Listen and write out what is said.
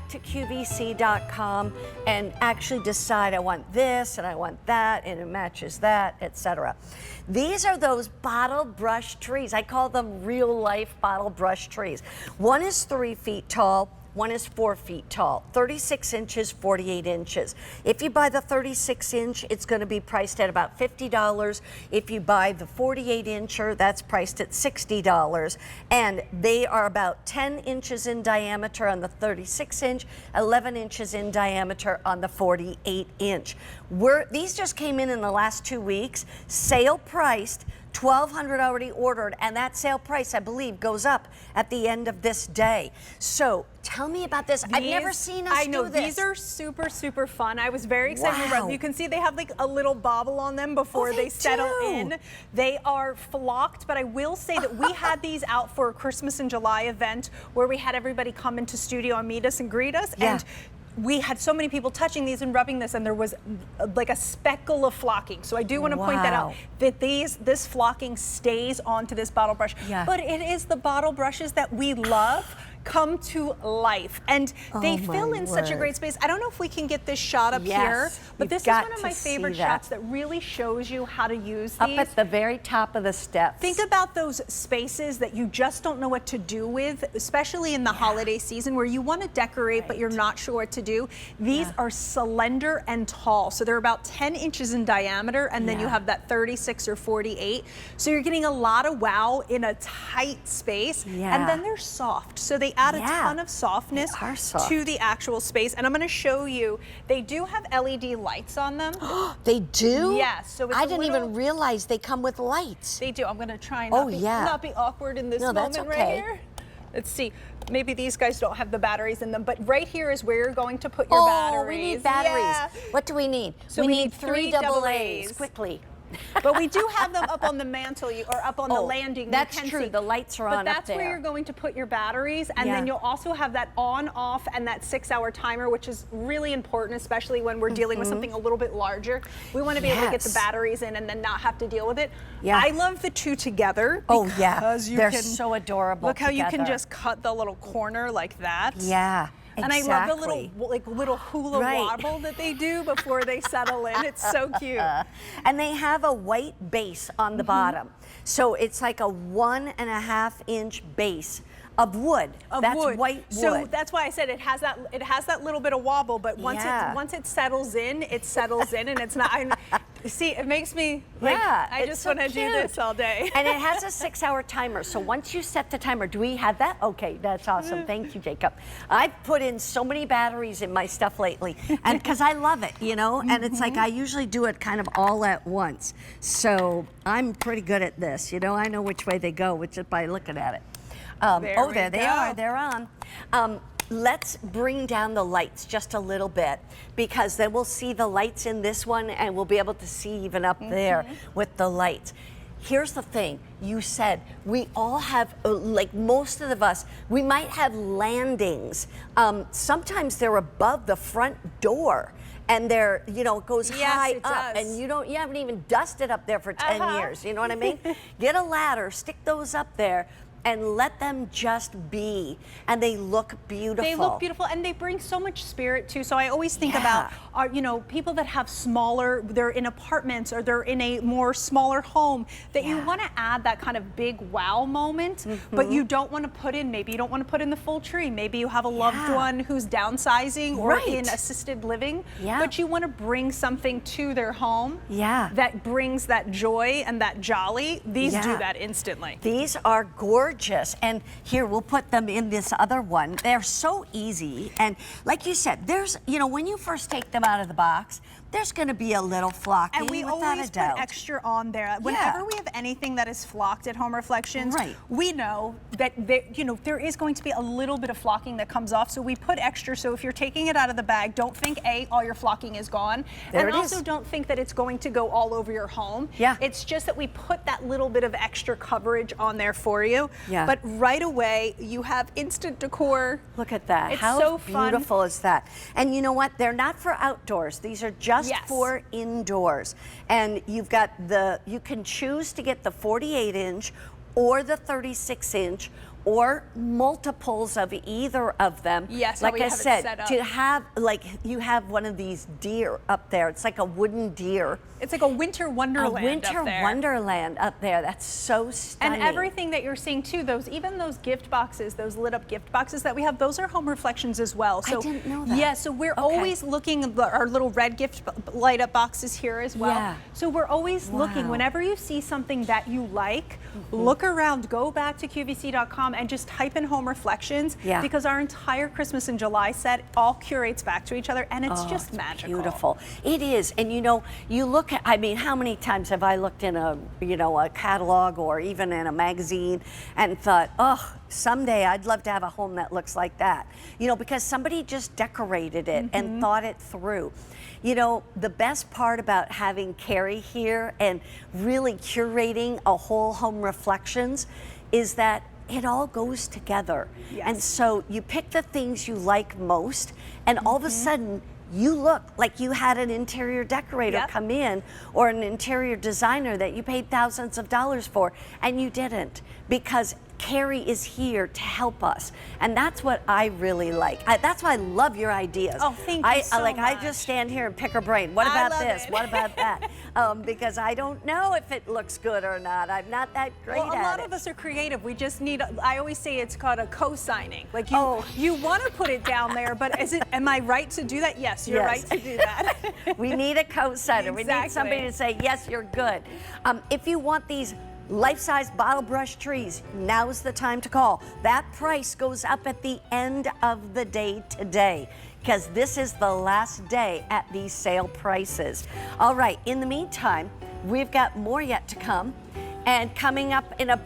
back to QVC.com and actually decide I want this and I want that and it matches that, etc. These are those bottle brush trees. I call them real life bottle brush trees. One is 3 feet tall. One is 4 feet tall, 36 inches, 48 inches. If you buy the 36 inch, it's going to be priced at about $50. If you buy the 48 incher, that's priced at $60. And they are about 10 inches in diameter on the 36 inch, 11 inches in diameter on the 48 inch. These just came in the last 2 weeks, sale priced. 1,200 already ordered, and that sale price, I believe, goes up at the end of this day. So tell me about this. I've never seen us do this. These are super, super fun. I was very excited about them. You can see they have like a little bobble on them before they settle in. They are flocked, but I will say that we had these out for a Christmas in July event where we had everybody come into studio and meet us and greet us. Yeah. And we had so many people touching these and rubbing this, and there was like a speckle of flocking. So I do want to point that out, that this flocking stays onto this bottle brush. Yeah. But it is the bottle brushes that we love come to life, and they fill in such a great space. I don't know if we can get this shot up here, but this is one of my favorite shots that really shows you how to use these. Up at the very top of the steps. Think about those spaces that you just don't know what to do with, especially in the holiday season where you want to decorate but you're not sure what to do. These are slender and tall, so they're about 10 inches in diameter, and then you have that 36 or 48. So you're getting a lot of wow in a tight space, and then they're soft. So they add a ton of softness to the actual space. And I'm going to show you, they do have LED lights on them. They do? Yes. So it's I didn't even realize they come with lights. They do. I'm going to try and not be awkward in this moment right here. Let's see. Maybe these guys don't have the batteries in them, but right here is where you're going to put your batteries. Oh, we need batteries. What do we need? So we need 3 AA's. Quickly. But we do have them up on the mantle or up on the landing. That's true. The lights are on up there. But that's where you're going to put your batteries, and then you'll also have that on, off, and that 6-hour timer, which is really important, especially when we're dealing with something a little bit larger. We want to be able to get the batteries in and then not have to deal with it. I love the two together. Because they're so adorable. Look how you can just cut the little corner like that. Yeah. And I love the little hula wobble that they do before they settle in. It's so cute. And they have a white base on the bottom. So it's like a 1.5 inch base of wood. That's white wood. So that's why I said it has that little bit of wobble, but once it settles in, and it's not. See, it makes me like I just want to do this all day. And it has a 6-hour timer. So once you set the timer, do we have that? Okay, that's awesome. Thank you, Jacob. I've put in so many batteries in my stuff lately, and because I love it, you know. And it's like I usually do it kind of all at once. So I'm pretty good at this. You know, I know which way they go, just by looking at it. There they are. They're on. Let's bring down the lights just a little bit, because then we'll see the lights in this one, and we'll be able to see even up there with the lights. Here's the thing. You said we all have, like most of us, we might have landings. Sometimes they're above the front door. And they're, you know, it goes high up, and you haven't even dusted up there for 10 years. You know what I mean? Get a ladder, stick those up there, and let them just be, and they look beautiful. They look beautiful, and they bring so much spirit too. So I always think about, people that have they're in apartments or they're in a more smaller home, that you want to add that kind of big wow moment, but you don't want to put in, maybe you don't want to put in the full tree. Maybe you have a loved one who's downsizing or in assisted living, but you want to bring something to their home that brings that joy and that jolly. These do that instantly. These are gorgeous. And here, we'll put them in this other one. They're so easy. And like you said, there's, when you first take them out of the box, there's going to be a little flocking, and we always put extra on there. Whenever we have anything that is flocked at Home Reflections, we know that there is going to be a little bit of flocking that comes off, so we put extra. So if you're taking it out of the bag, don't think all your flocking is gone, and also don't think that it's going to go all over your home. It's just that we put that little bit of extra coverage on there for you. But right away, you have instant decor. Look at that. It's How so fun. beautiful is that? And you know what? They're not for outdoors. These are just for indoors. And you've got you can choose to get the 48 inch or the 36 inch or multiples of either of them. Yes, like we I have it said, set up. to have, like, you have one of these deer up there. It's like a wooden deer. It's like a winter wonderland. A winter up there. wonderland up there. That's so stunning. And everything that you're seeing too, even those gift boxes, those lit up gift boxes that we have, those are home reflections as well. So I didn't know that. Yeah, so we're always looking at our little red gift light up boxes here as well. Yeah. So we're always looking. Whenever you see something that you like, look around, go back to QVC.com and just type in home reflections, because our entire Christmas in July set all curates back to each other, and it's just magical. Beautiful. It is. And you know, you look at, I mean, how many times have I looked in a, you know, a catalog or even in a magazine and thought, oh, someday I'd love to have a home that looks like that. You know, because somebody just decorated it and thought it through. You know, the best part about having Carrie here and really curating a whole home reflections is that it all goes together. And so you pick the things you like most, and all of a sudden you look like you had an interior decorator come in, or an interior designer that you paid thousands of dollars for, and you didn't, because Carrie is here to help us, and that's what I really like. That's why I love your ideas. Oh, thank you so much. I just stand here and pick her brain. What about this? it. What about that? Because I don't know if it looks good or not. I'm not that great at it. Well, a lot of us are creative. We just need, I always say it's called a co-signing. Like you want to put it down there, but am I right to do that? Yes, you're right to do that. We need a co-signer. We need somebody to say, yes, you're good. If you want these life-size Bottlebrush trees, now's the time to call. That price goes up at the end of the day today, because this is the last day at these sale prices. All right, in the meantime, we've got more yet to come, and coming up in about